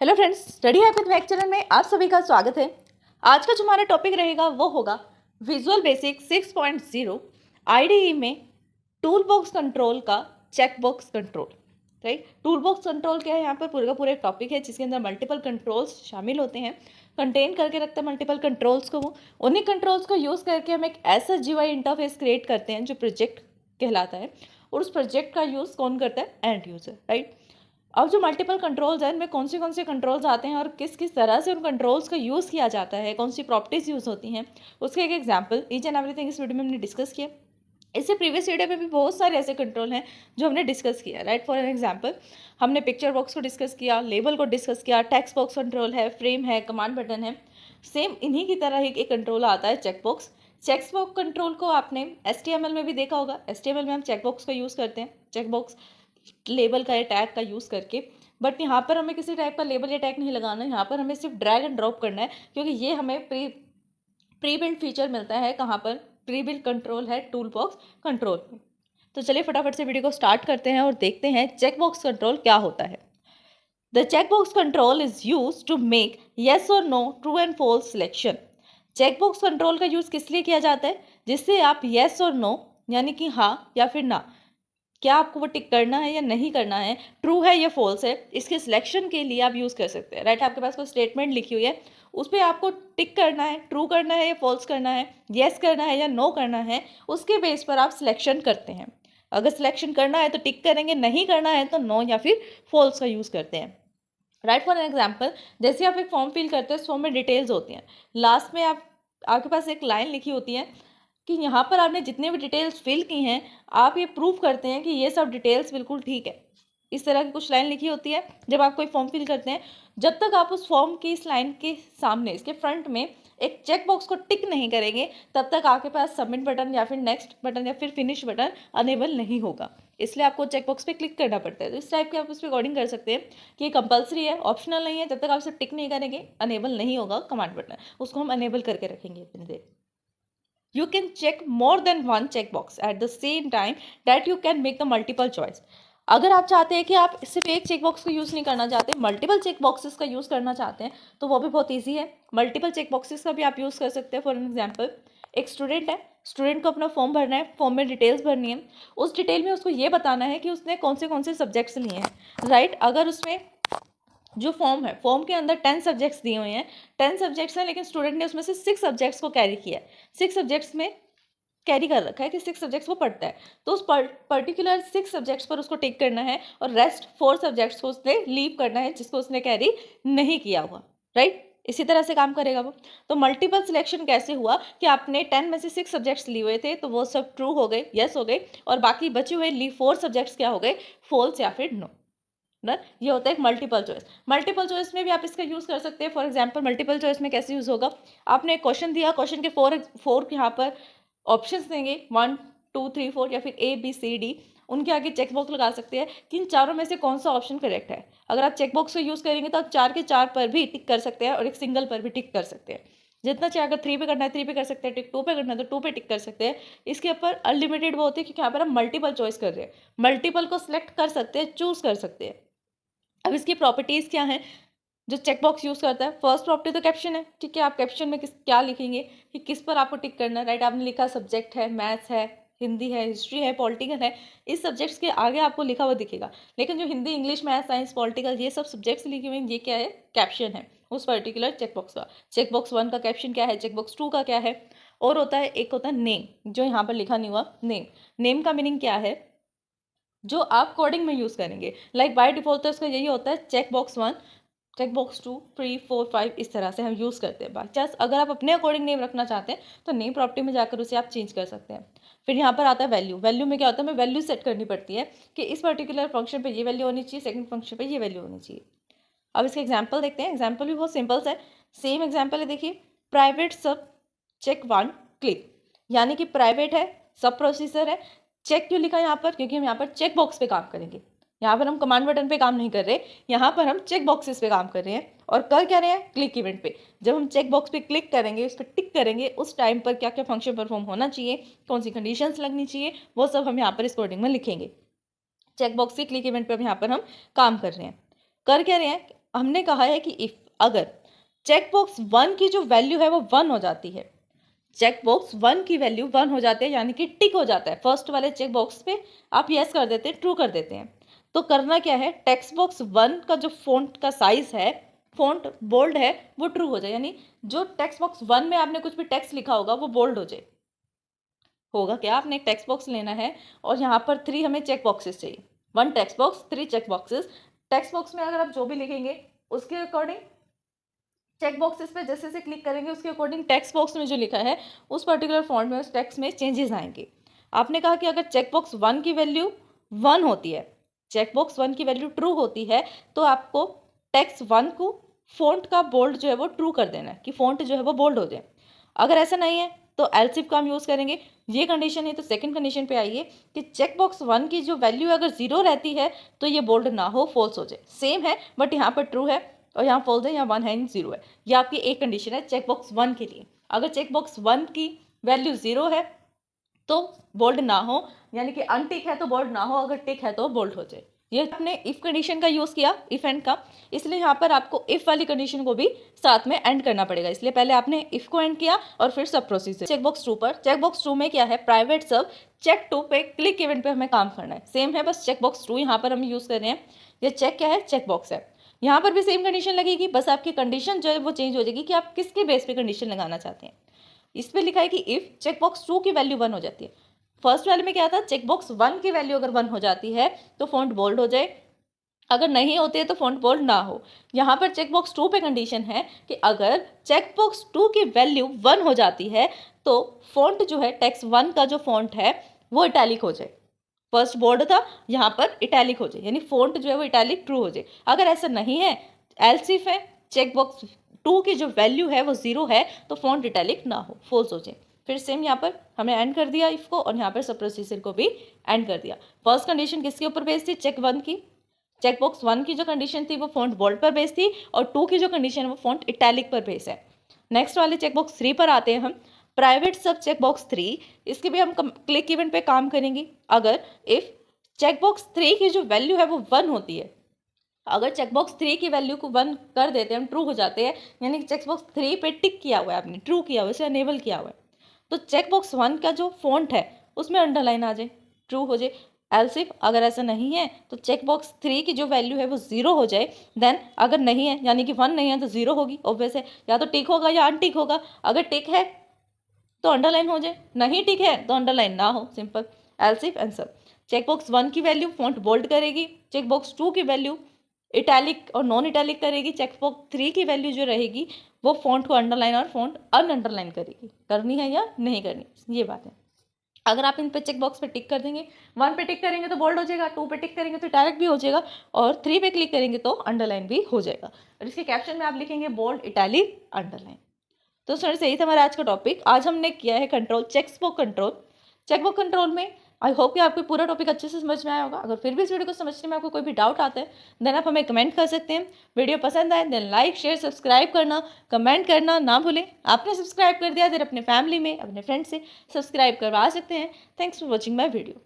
Hello friends, study hack with Mac channel में आप सभी का स्वागत है। आज का जो हमारा टॉपिक रहेगा वो होगा विजुअल बेसिक 6.0 आईडीई में टूल बॉक्स कंट्रोल का check box control. Right, tool box control क्या है? यहाँ पर पूरा का पूरा एक टॉपिक है जिसके अंदर मल्टीपल कंट्रोल्स शामिल होते हैं, कंटेन करके रखते हैं मल्टीपल कंट्रोल्स को। वो उन्हीं कंट्रोल्स को यूज़ करके हम एक ऐसा जीयूआई इंटरफेस क्रिएट करते हैं जो प्रोजेक्ट कहलाता है, और उस प्रोजेक्ट का यूज़ कौन करता है? End user. राइट, अब जो मल्टीपल कंट्रोल्स हैं इनमें कौन से कंट्रोल्स आते हैं और किस किस तरह से उन कंट्रोल्स का यूज़ किया जाता है, कौन सी प्रॉपर्टीज़ यूज़ होती हैं, उसके एक एग्जांपल ईच एंड एवरीथिंग इस वीडियो में हमने डिस्कस किया। इससे प्रीवियस वीडियो में भी बहुत सारे ऐसे कंट्रोल हैं जो हमने डिस्कस किया। राइट, फॉर एन एग्जांपल हमने पिक्चर बॉक्स को डिस्कस किया, लेबल को डिस्कस किया, टेक्स्ट बॉक्स कंट्रोल है, फ्रेम है, कमांड बटन है। सेम इन्हीं की तरह एक कंट्रोल आता है check box. Check box control को आपने HTML में भी देखा होगा। HTML में हम चेक बॉक्स का यूज़ करते हैं, चेक बॉक्स लेबल का या टैग का यूज़ करके। बट यहाँ पर हमें किसी टाइप का लेबल या टैग नहीं लगाना है, यहाँ पर हमें सिर्फ ड्रैग एंड ड्रॉप करना है, क्योंकि ये हमें प्री बिल्ड फीचर मिलता है। कहाँ पर? प्री बिल्ड कंट्रोल है टूल बॉक्स कंट्रोल में। तो चलिए फटाफट से वीडियो को स्टार्ट करते हैं और देखते हैं चेक बॉक्स कंट्रोल क्या होता है। The check box control is use to make yes और no, true and false selection. Check box control का यूज़ किस लिए किया जाता है? जिससे आप येस और नो यानी कि हाँ या फिर ना, क्या आपको वो टिक करना है या नहीं करना है, ट्रू है या फॉल्स है, इसके सिलेक्शन के लिए आप यूज़ कर सकते हैं। राइट, आपके पास कोई स्टेटमेंट लिखी हुई है, उस पर आपको टिक करना है, ट्रू करना है या फॉल्स करना है, येस करना है या नो करना है, उसके बेस पर आप सिलेक्शन करते हैं। अगर सिलेक्शन करना है तो टिक करेंगे, नहीं करना है तो नो या फिर फॉल्स का यूज़ करते हैं। राइट, फॉर एन एग्जाम्पल जैसे आप एक फॉर्म फिल करते हैं, उस फॉर्म में डिटेल्स होती हैं, लास्ट में आपके पास एक लाइन लिखी होती है कि यहाँ पर आपने जितने भी डिटेल्स फिल की हैं आप ये प्रूव करते हैं कि ये सब डिटेल्स बिल्कुल ठीक है। इस तरह की कुछ लाइन लिखी होती है जब आप कोई फॉर्म फिल करते हैं। जब तक आप उस फॉर्म की इस लाइन के सामने, इसके फ्रंट में एक चेक बॉक्स को टिक नहीं करेंगे, तब तक आपके पास सबमिट बटन या फिर नेक्स्ट बटन या फिर फिनिश बटन अनेबल नहीं होगा। इसलिए आपको चेक बॉक्स पे क्लिक करना पड़ता है। तो इस टाइप के आप उस पर अकॉर्डिंग कर सकते हैं कि ये कंपलसरी है, ऑप्शनल नहीं है। जब तक आप उसे टिक नहीं करेंगे अनेबल नहीं होगा कमांड बटन, उसको हम अनेबल करके रखेंगे इतनी देर। You can check more than one checkbox at the same time that you can make the multiple choice. अगर आप चाहते हैं कि आप सिर्फ एक चेक बॉक्स को यूज़ नहीं करना चाहते, मल्टीपल चेक बॉक्सेस का यूज़ करना चाहते हैं, तो वो भी बहुत इजी है। मल्टीपल चेक बॉक्सेस का भी आप यूज़ कर सकते हैं। फॉर एग्जांपल एक स्टूडेंट है, स्टूडेंट को अपना फॉर्म भरना है, फॉर्म में डिटेल्स भरनी है। उस डिटेल में उसको ये बताना है कि उसने कौन से सब्जेक्ट्स लिए हैं। राइट, अगर उसमें जो फॉर्म है, फॉर्म के अंदर 10 सब्जेक्ट्स दिए हुए हैं, 10 सब्जेक्ट्स हैं, लेकिन स्टूडेंट ने उसमें से 6 सब्जेक्ट्स को कैरी किया है, 6 सब्जेक्ट्स में कैरी कर रखा है कि 6 सब्जेक्ट्स वो पढ़ता है, तो उस पर्टिकुलर 6 सब्जेक्ट्स पर उसको टिक करना है और रेस्ट 4 सब्जेक्ट्स को उसने लीव करना है जिसको उसने कैरी नहीं किया हुआ। राइट, इसी तरह से काम करेगा वो। तो मल्टीपल सिलेक्शन कैसे हुआ कि आपने 10 में से 6 सब्जेक्ट्स लिए हुए थे, तो वो सब ट्रू हो गए, यस हो गए, और बाकी बचे हुए 4 सब्जेक्ट्स क्या हो गए? फॉल्स या फिर नो। ना, ये होता है एक मल्टीपल चॉइस। मल्टीपल चॉइस में भी आप इसका यूज़ कर सकते हैं। फॉर एग्जांपल मल्टीपल चॉइस में कैसे यूज़ होगा? आपने एक क्वेश्चन दिया, क्वेश्चन के फोर यहाँ पर ऑप्शंस देंगे, 1 2 3 4 या फिर ABCD, उनके आगे चेक बॉक्स लगा सकते हैं कि इन चारों में से कौन सा ऑप्शन करेक्ट है। अगर आप चेक बॉक्स को यूज़ करेंगे तो आप 4 के 4 पर भी टिक कर सकते हैं और एक सिंगल पर भी टिक कर सकते हैं। जितना चाहे, अगर 3 पे करना है 3 पे कर सकते हैं, टिक 2 पे करना है तो 2 पे टिक कर सकते हैं। इसके ऊपर अनलिमिटेड वो होती है क्योंकि यहाँ पर हम मल्टीपल चॉइस कर रहे हैं, मल्टीपल को सिलेक्ट कर सकते हैं, चूज़ कर सकते हैं। अब इसकी प्रॉपर्टीज़ क्या हैं जो चेक बॉक्स यूज़ करता है? फर्स्ट प्रॉपर्टी तो कैप्शन है। ठीक है, आप कैप्शन में क्या लिखेंगे कि किस पर आपको टिक करना है। राइट, आपने लिखा सब्जेक्ट है, मैथ्स है, हिंदी है, हिस्ट्री है, पॉलिटिकल है, इस सब्जेक्ट्स के आगे आपको लिखा हुआ दिखेगा। लेकिन जो Hindi, English, maths, science, political ये सब सब्जेक्ट्स लिखे हुए हैं, ये क्या है? कैप्शन है उस पर्टिकुलर चेक बॉक्स का। चेक बॉक्स 1 का कैप्शन क्या है, चेक बॉक्स 2 का क्या है। और होता है, एक होता है नेम, जो यहाँ पर लिखा नहीं हुआ नेम। नेम का मीनिंग क्या है? जो आप कोडिंग में यूज़ करेंगे। लाइक बाय डिफॉल्ट तो इसका यही होता है, चेक बॉक्स 1, चेक बॉक्स 2, 3, 4, 5, इस तरह से हम यूज़ करते हैं। बाई चांस अगर आप अपने अकॉर्डिंग नेम रखना चाहते हैं तो नेम प्रॉपर्टी में जाकर उसे आप चेंज कर सकते हैं। फिर यहाँ पर आता है वैल्यू। वैल्यू में क्या होता है? हमें वैल्यू सेट करनी पड़ती है कि इस पर्टिकुलर फंक्शन पे ये वैल्यू होनी चाहिए, सेकंड फंक्शन पे ये वैल्यू होनी चाहिए। अब इसके एग्जाम्पल देखते हैं। एग्जाम्पल भी बहुत सिंपल है, सेम एग्जाम्पल है। देखिए, प्राइवेट सब चेक 1 क्लिक, यानी कि प्राइवेट है, सब प्रोसेसर है। चेक क्यों लिखा है यहाँ पर? क्योंकि हम यहाँ पर चेक बॉक्स पे काम करेंगे। यहाँ पर हम कमांड बटन पे काम नहीं कर रहे, यहाँ पर हम चेक बॉक्सेस पे काम कर रहे हैं। और कर क्या रहे हैं? क्लिक इवेंट पे। जब हम चेक बॉक्स पे क्लिक करेंगे, उस पर टिक करेंगे, उस टाइम पर क्या क्या फंक्शन परफॉर्म होना चाहिए, कौन सी कंडीशंस लगनी चाहिए, वो सब हम यहाँ पर इस कोडिंग में लिखेंगे। चेक बॉक्स के क्लिक इवेंट पर यहाँ पर हम काम कर रहे हैं। कर क्या रहे हैं? हमने कहा है कि इफ अगर चेकबॉक्स 1 की जो वैल्यू है वो 1 हो जाती है, चेकबॉक्स 1 की वैल्यू 1 हो जाती है यानी कि टिक हो जाता है, फर्स्ट वाले चेकबॉक्स पे आप यस कर देते हैं, ट्रू कर देते हैं, तो करना क्या है, टेक्स्ट बॉक्स 1 का जो फॉन्ट का साइज है, फॉन्ट बोल्ड है, वो ट्रू हो जाए, यानी जो टेक्स्ट बॉक्स 1 में आपने कुछ भी टेक्स्ट लिखा होगा वो बोल्ड हो जाए। होगा क्या, आपने एक टेक्स्ट बॉक्स लेना है और यहाँ पर 3 हमें चेक बॉक्सेस चाहिए, 1 text box 3 check boxes. Text box में अगर आप जो भी लिखेंगे उसके अकॉर्डिंग चेक बॉक्सेस पे जैसे जैसे क्लिक करेंगे उसके अकॉर्डिंग टेक्स्ट बॉक्स में जो लिखा है उस पर्टिकुलर फॉन्ट में, उस टेक्स्ट में चेंजेस आएंगे। आपने कहा कि अगर चेक बॉक्स 1 की वैल्यू 1 होती है, चेक बॉक्स 1 की वैल्यू ट्रू होती है, तो आपको टेक्स्ट 1 को फॉन्ट का बोल्ड जो है वो ट्रू कर देना है कि फॉन्ट जो है वो बोल्ड हो जाए। अगर ऐसा नहीं है तो एल्स इफ का हम यूज़ करेंगे। ये कंडीशन है, तो सेकंड कंडीशन पे आइए कि चेक बॉक्स 1 की जो वैल्यू अगर 0 रहती है तो ये बोल्ड ना हो, फॉल्स हो जाए। सेम है बट यहाँ पर ट्रू है और यहाँ फॉल्स है, यहाँ 1 है, 0 है। ये आपकी एक कंडीशन है चेक बॉक्स 1 के लिए। अगर चेक बॉक्स 1 की वैल्यू 0 है तो बोल्ड ना हो, यानी कि अनटिक है तो बोल्ड ना हो, अगर टिक है तो बोल्ड हो जाए। ये आपने इफ कंडीशन का यूज़ किया, इफ एंड का, इसलिए यहाँ पर आपको इफ वाली कंडीशन को भी साथ में एंड करना पड़ेगा। इसलिए पहले आपने इफ को एंड किया और फिर सब प्रोसीजर। चेकबॉक्स 2 पर, चेकबॉक्स 2 में क्या है, प्राइवेट सब चेक 2 पे क्लिक इवेंट पे हमें काम करना है। सेम है, बस चेकबॉक्स 2 यहाँ पर हम यूज़ कर रहे हैं। ये चेक क्या है, चेकबॉक्स है। यहाँ पर भी सेम कंडीशन लगेगी, बस आपकी कंडीशन जो है वो चेंज हो जाएगी कि आप किसके बेस पे कंडीशन लगाना चाहते हैं। इस पर लिखा है कि इफ चेकबॉक्स 2 की वैल्यू 1 हो जाती है। फर्स्ट वाले में क्या था, चेकबॉक्स 1 की वैल्यू अगर 1 हो जाती है तो फॉन्ट बोल्ड हो जाए, अगर नहीं होती है तो फॉन्ट बोल्ड ना हो। यहाँ पर चेकबॉक्स 2 पे कंडीशन है कि अगर चेकबॉक्स 2 की वैल्यू 1 हो जाती है तो फॉन्ट जो है टेक्स्ट 1 का जो फॉन्ट है वो इटैलिक हो जाए। फर्स्ट बोल्ड था, यहाँ पर इटैलिक हो जाए, यानी फॉन्ट जो है वो इटैलिक ट्रू हो जाए। अगर ऐसा नहीं है, एल्स इफ है, चेकबॉक्स 2 की जो वैल्यू है वो 0 है तो फॉन्ट इटैलिक ना हो, फॉल्स हो जाए। फिर सेम यहाँ पर हमने एंड कर दिया इफ को और यहाँ पर सब प्रोसीजर को भी एंड कर दिया। फर्स्ट कंडीशन किसके ऊपर बेस्ड थी, चेक 1 की। चेकबॉक्स 1 की जो कंडीशन थी वो फॉन्ट बोल्ड पर बेस्ड थी और 2 की जो कंडीशन है वो फॉन्ट इटैलिक पर बेस्ड है। नेक्स्ट वाले चेकबॉक्स 3 पर आते हैं हम, प्राइवेट सब चेकबॉक्स 3। इसके भी हम क्लिक इवेंट पे काम करेंगे। अगर इफ चेकबॉक्स 3 की जो वैल्यू है वो 1 होती है, अगर चेकबॉक्स 3 की वैल्यू को 1 कर देते हैं, हम ट्रू हो जाते हैं, यानी कि चेकबॉक्स 3 पे टिक किया हुआ है आपने, ट्रू किया हुआ है, इसे अनेबल किया हुआ है, तो चेकबॉक्स 1 का जो फॉन्ट है उसमें अंडरलाइन आ जाए, ट्रू हो जाए। एल्स इफ अगर ऐसा नहीं है तो चेकबॉक्स 3 की जो वैल्यू है वो 0 हो जाए। देन अगर नहीं है, यानी कि 1 नहीं है तो 0 होगी, ऑब्वियस है, या तो टिक होगा या अनटिक होगा। अगर टिक है तो अंडरलाइन हो जाए, नहीं टिक है तो अंडरलाइन ना हो, simple. Else if answer, checkbox 1 की वैल्यू फॉन्ट बोल्ड करेगी, चेकबॉक्स 2 की वैल्यू इटैलिक और नॉन इटैलिक करेगी, चेकबॉक्स 3 की वैल्यू जो रहेगी वो फॉन्ट को अंडरलाइन और फॉन्ट अनअंडरलाइन करेगी। करनी है या नहीं करनी, ये बात है। अगर आप इन पे चेक बॉक्स पे टिक कर देंगे, 1 पे टिक करेंगे तो बोल्ड हो जाएगा, 2 पे टिक करेंगे तो इटैलिक भी हो जाएगा और 3 पे क्लिक करेंगे तो अंडरलाइन भी हो जाएगा। और इसके कैप्शन में आप लिखेंगे बोल्ड, इटैलिक, अंडरलाइन। तो सर यही था हमारा आज का टॉपिक। आज हमने किया है control, checkbox control. Checkbox control में आई होप कि आपको पूरा टॉपिक अच्छे से समझ में आया होगा। अगर फिर भी इस वीडियो को समझने में आपको कोई भी डाउट आता है देन आप हमें कमेंट कर सकते हैं। वीडियो पसंद आए देन लाइक शेयर सब्सक्राइब करना, कमेंट करना ना भूलें। आपने सब्सक्राइब कर दिया देन अपने फैमिली में, अपने फ्रेंड से सब्सक्राइब करवा सकते हैं। Thanks for watching my video.